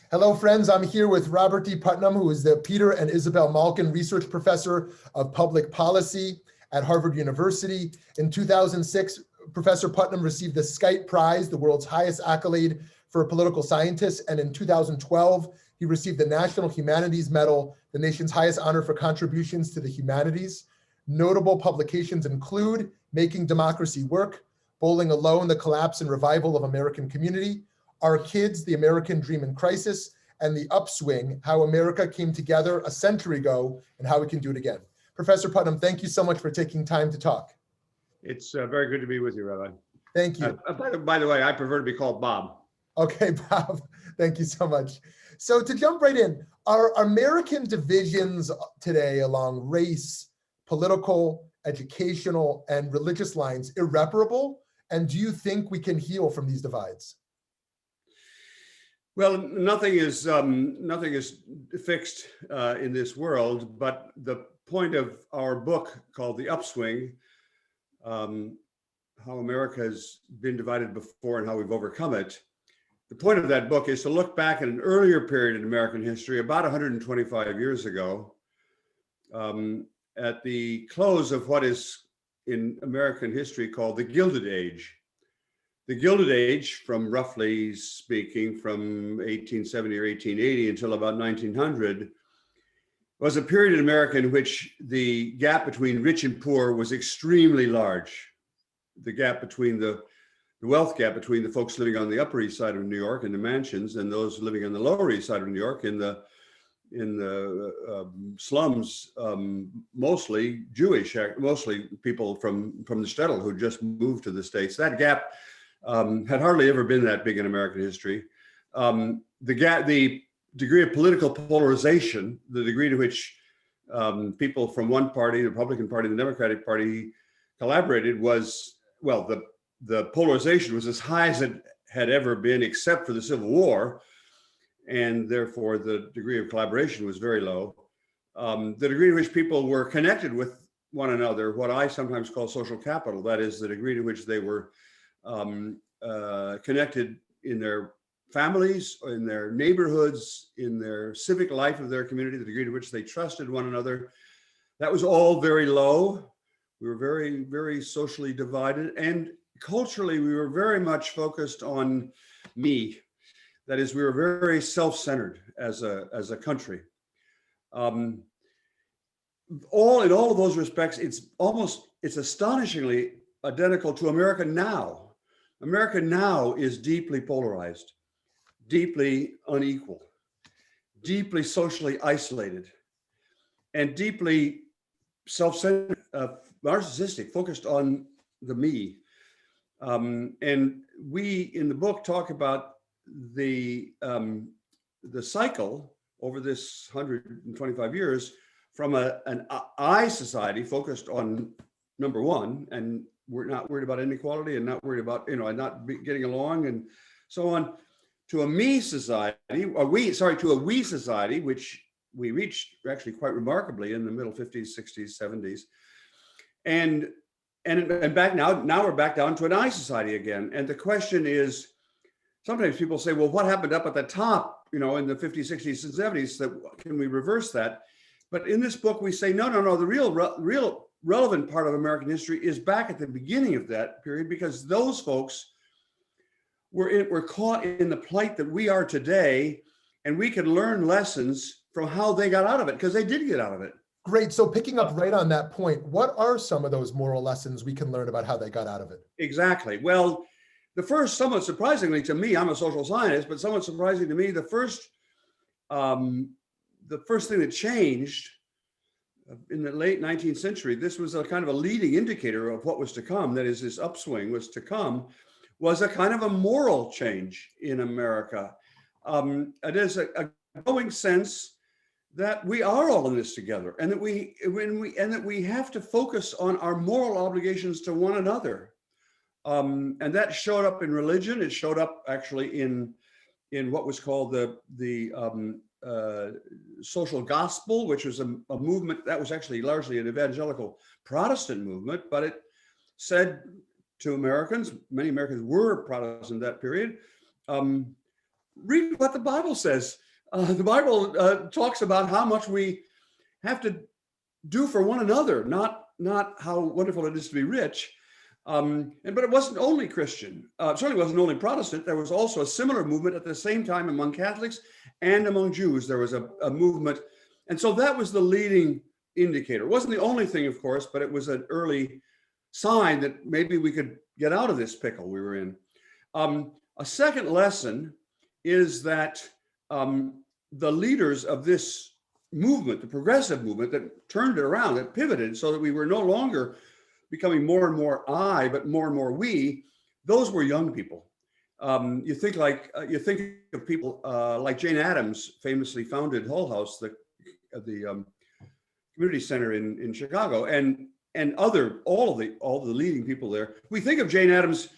Hello, friends. I'm here with Robert D. Putnam, who is the Peter and Isabel Malkin Research Professor of Public Policy at Harvard University. In 2006, Professor Putnam received the Skype Prize, the world's highest accolade for a political scientist. And in 2012, he received the National Humanities Medal, the nation's highest honor for contributions to the humanities. Notable publications include Making Democracy Work, Bowling Alone, The Collapse and Revival of American Community, Our Kids, The American Dream in Crisis, and The Upswing, How America Came Together a Century Ago and How We Can Do It Again. Professor Putnam, thank you so much for taking time to talk. It's very good to be with you, Rabbi. Thank you. By the way, I prefer to be called Bob. Okay, Bob, thank you so much. So to jump right in, are American divisions today along race, political, educational, and religious lines irreparable? And do you think we can heal from these divides? Well, nothing is fixed in this world, but the point of our book called The Upswing, How America has been divided before and how we've overcome it. The point of that book is to look back at an earlier period in American history, about 125 years ago, at the close of what is in American history called the Gilded Age. The Gilded Age, from roughly speaking, from 1870 or 1880 until about 1900, was a period in America in which the gap between rich and poor was extremely large. The gap between the wealth gap between the folks living on the Upper East Side of New York in the mansions and those living on the Lower East Side of New York in the slums, mostly Jewish, mostly people from the shtetl who just moved to the States. That gap had hardly ever been that big in American history. The degree of political polarization, the degree to which people from one party, the Republican Party, the Democratic Party, collaborated was, well, the polarization was as high as it had ever been, except for the Civil War. And therefore, the degree of collaboration was very low. The degree to which people were connected with one another, what I sometimes call social capital, that is the degree to which they were connected in their families, in their neighborhoods, in their civic life of their community, the degree to which they trusted one another, that was all very low. We were very, very socially divided. And culturally, we were very much focused on me. That is, we were very self-centered as a country. In all of those respects, it's astonishingly identical to America now. America now is deeply polarized, deeply unequal, deeply socially isolated, and deeply self-centered, narcissistic, focused on the me. And we in the book talk about the cycle over this 125 years from an I society focused on number one, and we're not worried about inequality and not worried about, getting along and so on, to a me society, to a we society, which we reached actually quite remarkably in the middle 50s, 60s, 70s. And back now we're back down to an I society again. And the question is, sometimes people say, well, what happened up at the top, in the 50s, 60s, and 70s, that can we reverse that? But in this book, we say, no, the real relevant part of American history is back at the beginning of that period, because those folks were caught in the plight that we are today, and we can learn lessons from how they got out of it, because they did get out of it. Great. So picking up right on that point, what are some of those moral lessons we can learn about how they got out of it? Exactly. Well, the first, somewhat surprisingly to me, I'm a social scientist, but somewhat surprising to me, the first thing that changed in the late 19th century, this was a kind of a leading indicator of what was to come, that is, this upswing was to come, was a kind of a moral change in America. It is a growing sense that we are all in this together, and that we have to focus on our moral obligations to one another. And that showed up in religion. It showed up actually in what was called the social gospel, which was a movement that was actually largely an evangelical Protestant movement, but it said to Americans, many Americans were Protestant in that period, read what the Bible says. The Bible talks about how much we have to do for one another, not how wonderful it is to be rich. But it wasn't only Christian. It certainly wasn't only Protestant. There was also a similar movement at the same time among Catholics and among Jews. There was a movement. And so that was the leading indicator. It wasn't the only thing, of course, but it was an early sign that maybe we could get out of this pickle we were in. A second lesson is that the leaders of this movement, the progressive movement that turned it around, that pivoted so that we were no longer becoming more and more I, but more and more we, those were young people. You think of people like Jane Addams famously founded Hull House, the community center in Chicago, and all the leading people there. We think of Jane Addams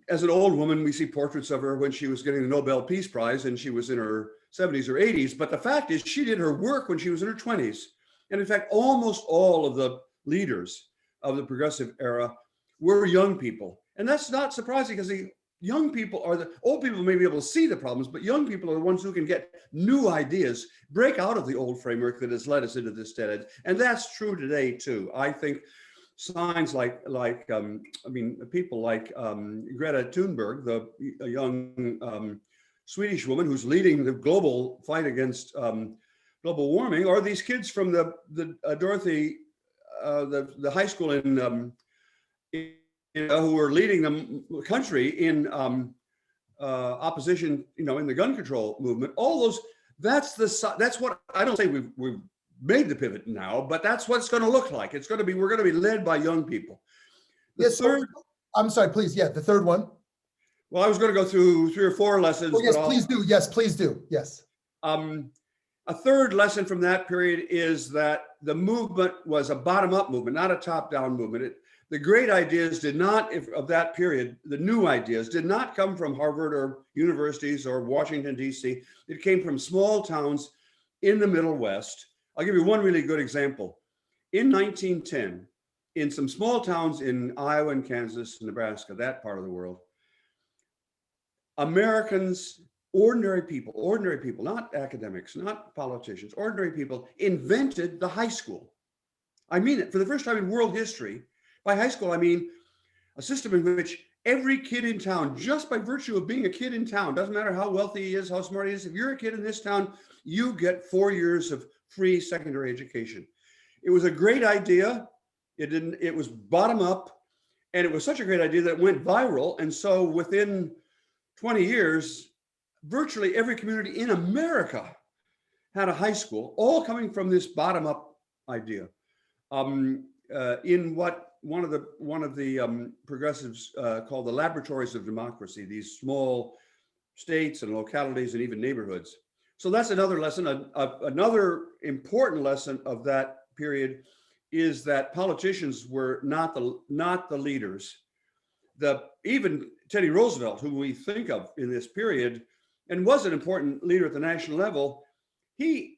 as an old woman. We see portraits of her when she was getting the Nobel Peace Prize and she was in her 70s or 80s. But the fact is, she did her work when she was in her 20s. And in fact, almost all of the leaders of the progressive era were young people. And that's not surprising, because the young people are the old people may be able to see the problems, but young people are the ones who can get new ideas, break out of the old framework that has led us into this dead end. And that's true today too. I think signs people like Greta Thunberg, a young Swedish woman who's leading the global fight against global warming, or these kids from the high school in who are leading the country in opposition, in the gun control movement. All those, that's what I don't say we've made the pivot now, but that's what it's going to look like. We're going to be led by young people. I'm sorry, please. Yeah, the third one. Well, I was going to go through 3 or 4 lessons. Oh, yes, please do. Yes, please do. Yes. A third lesson from that period is that the movement was a bottom-up movement, not a top-down movement. The great ideas of that period, the new ideas, did not come from Harvard or universities or Washington, D.C. It came from small towns in the Middle West. I'll give you one really good example. In 1910, in some small towns in Iowa and Kansas, Nebraska, that part of the world, Americans, ordinary people, not academics, not politicians, ordinary people, invented the high school. I mean it. For the first time in world history, by high school, I mean a system in which every kid in town, just by virtue of being a kid in town, doesn't matter how wealthy he is, how smart he is, if you're a kid in this town, you get 4 years of free secondary education. It was a great idea. It was bottom up, and it was such a great idea that it went viral. And so within 20 years, virtually every community in America had a high school, all coming from this bottom up idea. In what one of the progressives called the laboratories of democracy, these small states and localities and even neighborhoods. So that's another lesson. Another important lesson of that period is that politicians were not the leaders. Even Teddy Roosevelt, who we think of in this period, and was an important leader at the national level, he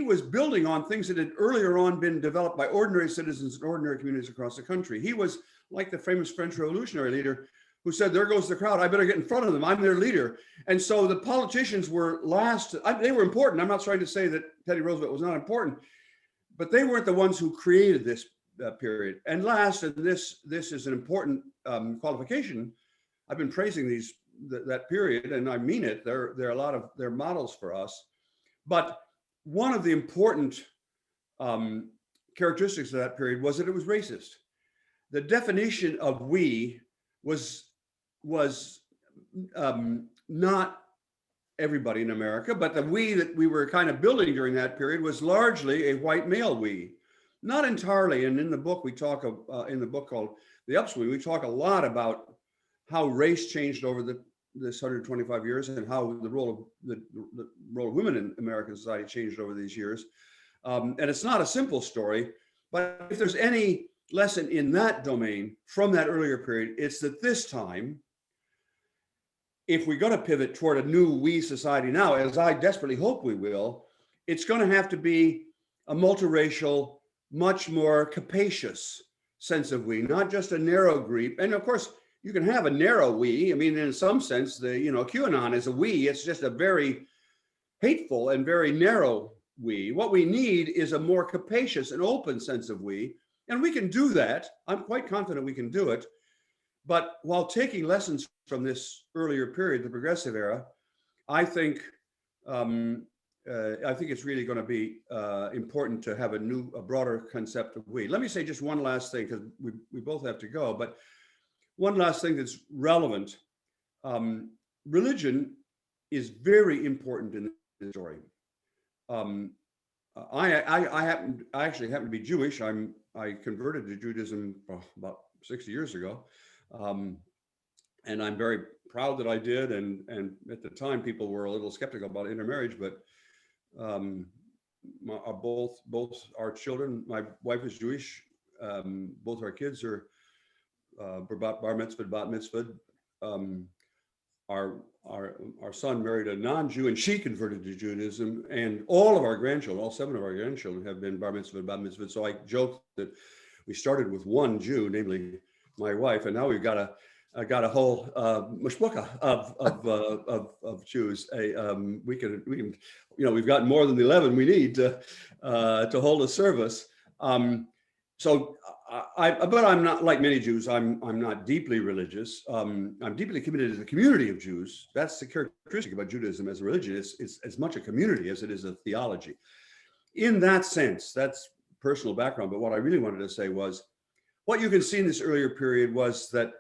was building on things that had earlier on been developed by ordinary citizens in ordinary communities across the country. He was like the famous French revolutionary leader who said, "There goes the crowd. I better get in front of them. I'm their leader." And so the politicians were last. They were important. I'm not trying to say that Teddy Roosevelt was not important, but they weren't the ones who created this period. And last, and this is an important qualification. I've been praising that period, and I mean it. They're models for us. But one of the important characteristics of that period was that it was racist. The definition of we was not everybody in America, but the we that we were kind of building during that period was largely a white male we. Not entirely. And in the book, we talk in the book called The Upswing, we talk a lot about how race changed over this 125 years and how the role of women in American society changed over these years. And it's not a simple story, but if there's any lesson in that domain from that earlier period, it's that this time, if we're going to pivot toward a new we society now, as I desperately hope we will, it's going to have to be a multiracial, much more capacious sense of we, not just a narrow group. And of course, you can have a narrow we. I mean, in some sense, QAnon is a we. It's just a very hateful and very narrow we. What we need is a more capacious and open sense of we. And we can do that. I'm quite confident we can do it. But while taking lessons from this earlier period, the progressive era, I think it's really going to be important to have a broader concept of we. Let me say just one last thing, because we both have to go. But one last thing that's relevant: religion is very important in this story. I actually happen to be Jewish. I converted to Judaism about 60 years ago. And I'm very proud that I did. And at the time, people were a little skeptical about intermarriage, but both our children, my wife is Jewish. Both our kids are bar mitzvah, bat mitzvah. Our son married a non-Jew, and she converted to Judaism. And all of our grandchildren, all 7 of our grandchildren, have been bar mitzvah, bat mitzvah. So I joke that we started with one Jew, namely my wife, and now we've got a whole mashpucha of Jews. We can, we've got more than the 11 we need to hold a service. But I'm not like many Jews. I'm not deeply religious. I'm deeply committed to the community of Jews. That's the characteristic about Judaism as a religion. It's as much a community as it is a theology. In that sense, that's personal background. But what I really wanted to say was, what you can see in this earlier period was that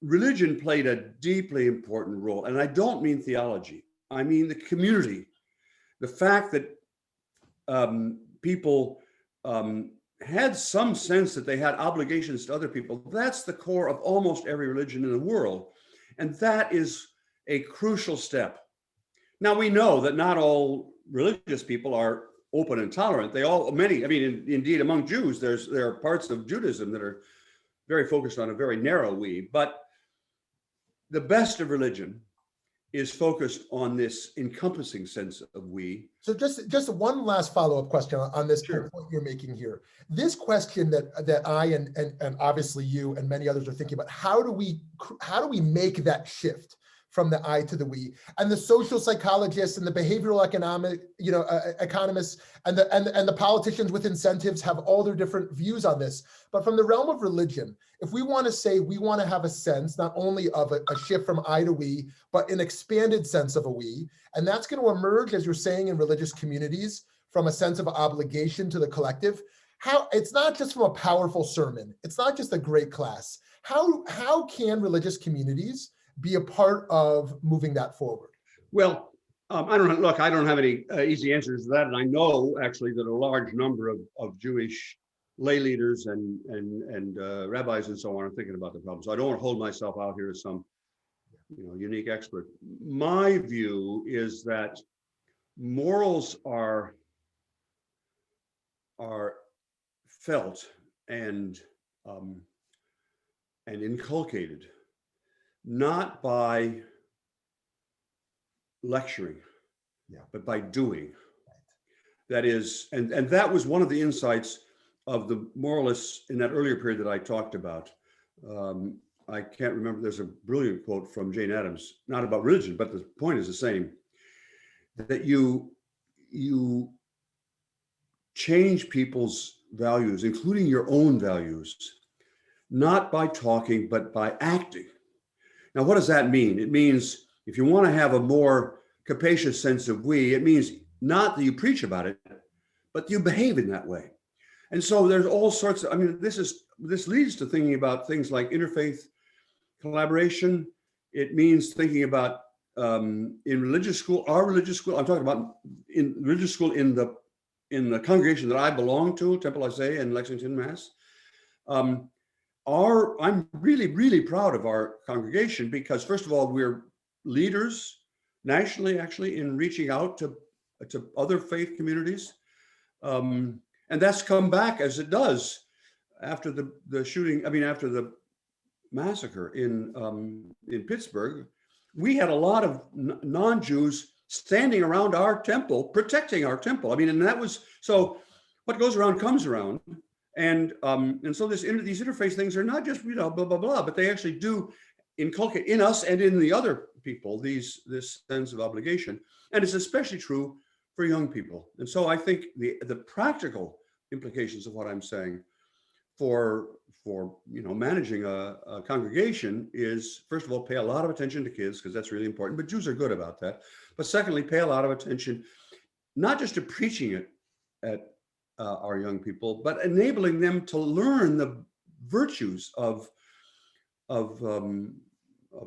religion played a deeply important role. And I don't mean theology. I mean the community. The fact that people had some sense that they had obligations to other people. That's the core of almost every religion in the world. And that is a crucial step. Now, we know that not all religious people are open and tolerant. Indeed, among Jews, there are parts of Judaism that are very focused on a very narrow we. But the best of religion is focused on this encompassing sense of we. So just one last follow-up question on this Sure. point you're making here. This question that I and obviously you and many others are thinking about, how do we make that shift from the I to the we? And the social psychologists and the behavioral economists and the politicians with incentives have all their different views on this. But from the realm of religion, if we want to say we want to have a sense not only of a shift from I to we, but an expanded sense of a we, and that's going to emerge, as you're saying, in religious communities from a sense of obligation to the collective. How it's not just from a powerful sermon, it's not just a great class. How can religious communities be a part of moving that forward? Well, I don't have any easy answers to that. And I know actually that a large number of Jewish lay leaders and rabbis and so on are thinking about the problem. So I don't want to hold myself out here as some unique expert. My view is that morals are felt and inculcated not by lecturing, but by doing. That is, and that was one of the insights of the moralists in that earlier period that I talked about. I can't remember, there's a brilliant quote from Jane Addams, not about religion, but the point is the same, that you change people's values, including your own values, not by talking, but by acting. Now, what does that mean? It means if you want to have a more capacious sense of we, it means not that you preach about it, but you behave in that way. And so there's all sorts of, this leads to thinking about things like interfaith collaboration. It means thinking about in religious school, I'm talking about in religious school in the congregation that I belong to, Temple Isaiah in Lexington, Mass. I'm really, really proud of our congregation because, first of all, we're leaders nationally, actually, in reaching out to other faith communities. And that's come back as it does after the shooting, after the massacre in Pittsburgh. We had a lot of non-Jews standing around our temple, protecting our temple. And that was, so what goes around comes around. And so these interface things are not just, blah, blah, blah, but they actually do inculcate in us and in the other people this sense of obligation. And it's especially true for young people. And so I think the practical implications of what I'm saying for managing a congregation is, first of all, pay a lot of attention to kids, because that's really important, but Jews are good about that. But secondly, pay a lot of attention, not just to preaching it at our young people, but enabling them to learn the virtues of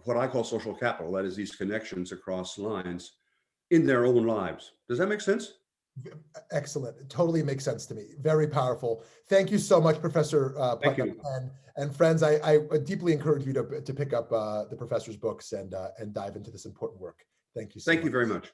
what I call social capital, that is, these connections across lines in their own lives. Does that make sense? Excellent. It totally makes sense to me. Very powerful. Thank you so much, Professor Putnam. And friends, I deeply encourage you to pick up the professor's books and dive into this important work. Thank you so much. Thank you very much.